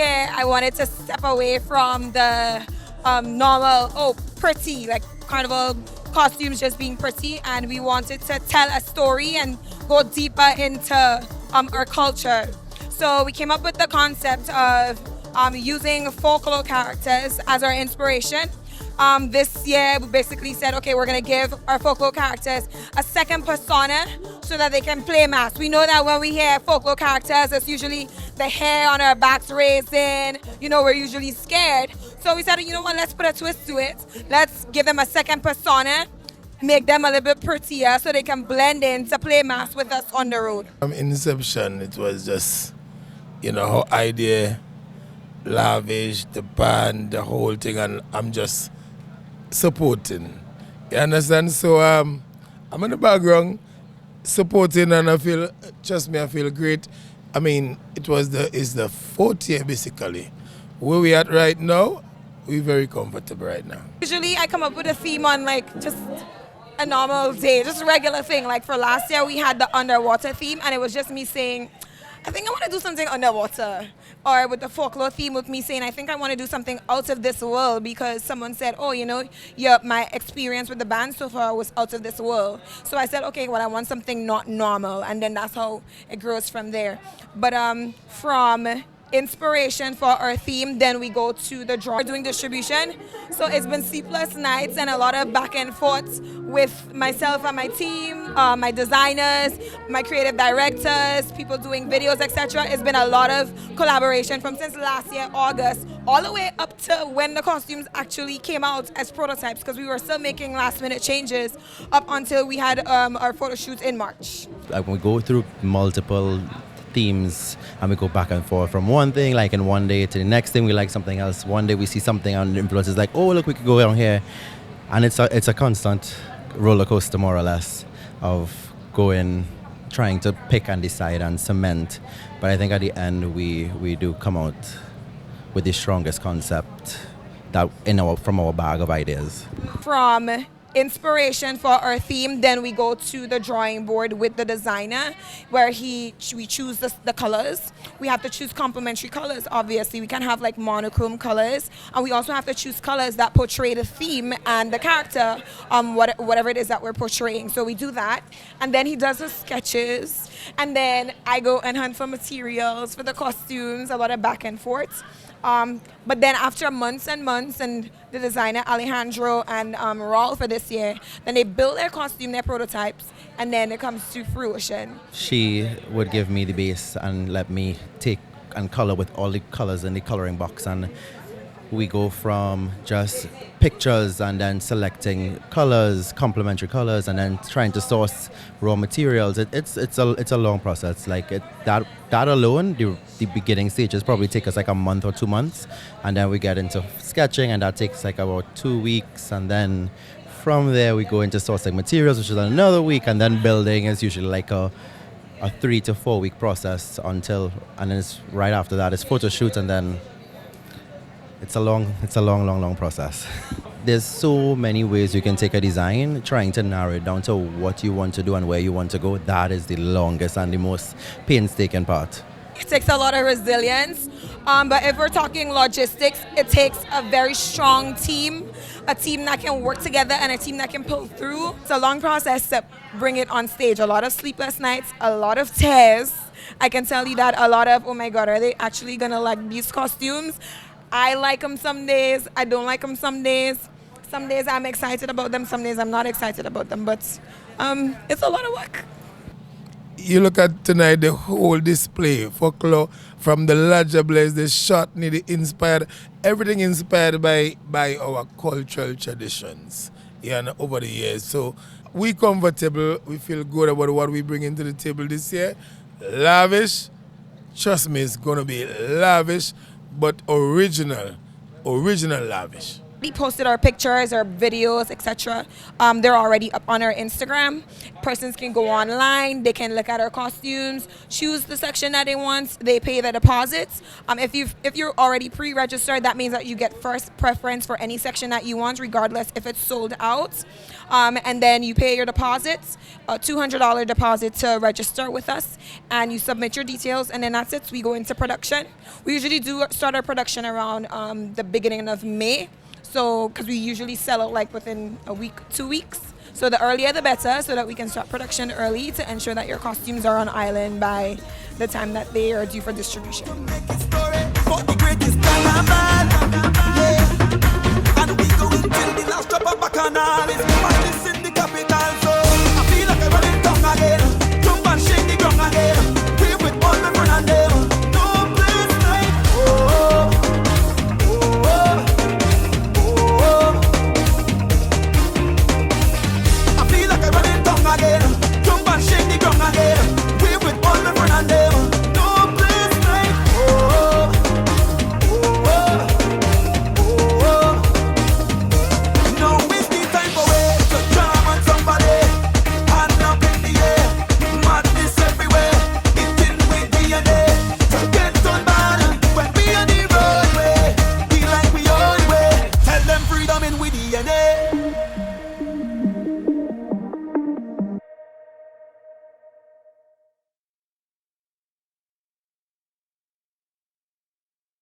year, I wanted to step away from the normal, pretty, like carnival costumes just being pretty, and we wanted to tell a story and go deeper into our culture. So we came up with the concept of using folklore characters as our inspiration. This year, we basically said, okay, we're going to give our folklore characters a second persona so that they can play mass. We know that when we hear folklore characters, it's usually the hair on our backs raising, we're usually scared. So we said, you know what, let's put a twist to it. Let's give them a second persona, make them a little bit prettier so they can blend in to play mass with us on the road. Inception, it was just, her idea, Lavish, the band, the whole thing, and I'm just supporting. You understand? So I'm in the background supporting, and I feel great. I mean, it's the fourth year basically. Where we at right now, we're very comfortable right now. Usually I come up with a theme on just a normal day, just a regular thing. Like for last year we had the underwater theme, and it was just me saying, I think I want to do something underwater. Or with the folklore theme, with me saying, I think I want to do something out of this world, because someone said, my experience with the band so far was out of this world. So I said, okay, well, I want something not normal. And then that's how it grows from there. But from inspiration for our theme, then we go to the draw. We're doing distribution, so it's been sleepless nights and a lot of back and forth with myself and my team, my designers, my creative directors, people doing videos, etc. It's been a lot of collaboration from since last year, August, all the way up to when the costumes actually came out as prototypes, because we were still making last minute changes up until we had our photo shoot in March. Like we go through multiple themes and we go back and forth from one thing, like in one day, to the next thing we like something else. One day we see something on the influences like, oh look, we could go down here, and it's a constant roller coaster more or less of trying to pick and decide and cement. But I think at the end we do come out with the strongest concept that from our bag of ideas. From inspiration for our theme, then we go to the drawing board with the designer, where we choose the colors. We have to choose complementary colors, obviously. We can't have like monochrome colors, and we also have to choose colors that portray the theme and the character, whatever it is that we're portraying. So we do that, and then he does the sketches, and then I go and hunt for materials for the costumes, a lot of back and forth. But then after months and months, and the designer Alejandro and Raul for this year, then they build their costume, their prototypes, and then it comes to fruition. She would give me the base and let me take and color with all the colors in the coloring box, and we go from just pictures and then selecting colors, complementary colors, and then trying to source raw materials. It's a long process. Like that alone, the beginning stages probably take us like a month or 2 months, and then we get into sketching, and that takes like about 2 weeks, and then from there we go into sourcing materials, which is another week, and then building is usually like a 3 to 4 week process and then it's right after that it's photo shoot, and then it's a long process. There's so many ways you can take a design. Trying to narrow it down to what you want to do and where you want to go, that is the longest and the most painstaking part. It takes a lot of resilience, but if we're talking logistics, it takes a very strong team, a team that can work together and a team that can pull through. It's a long process to bring it on stage. A lot of sleepless nights, a lot of tears. I can tell you that a lot of, oh my God, are they actually gonna like these costumes? I like them some days, I don't like them some days. Some days I'm excited about them, some days I'm not excited about them, but it's a lot of work. You look at tonight, the whole display, folklore, from the Lajables, the shotney, the inspired, everything inspired by our cultural traditions, over the years. So we comfortable, we feel good about what we bring into the table this year. Lavish, trust me, it's gonna be lavish, but original lavish. already posted our pictures, our videos, etc. They're already up on our Instagram. Persons can go online, they can look at our costumes, choose the section that they want, they pay the deposits. If you're already pre-registered, that means that you get first preference for any section that you want, regardless if it's sold out. And then you pay your deposits, a $200 deposit to register with us, and you submit your details, and then that's it. We go into production. We usually do start our production around the beginning of May, so because we usually sell out like within a week, 2 weeks. So the earlier the better, so that we can start production early to ensure that your costumes are on island by the time that they are due for distribution. And we go until the last drop of bacchanal.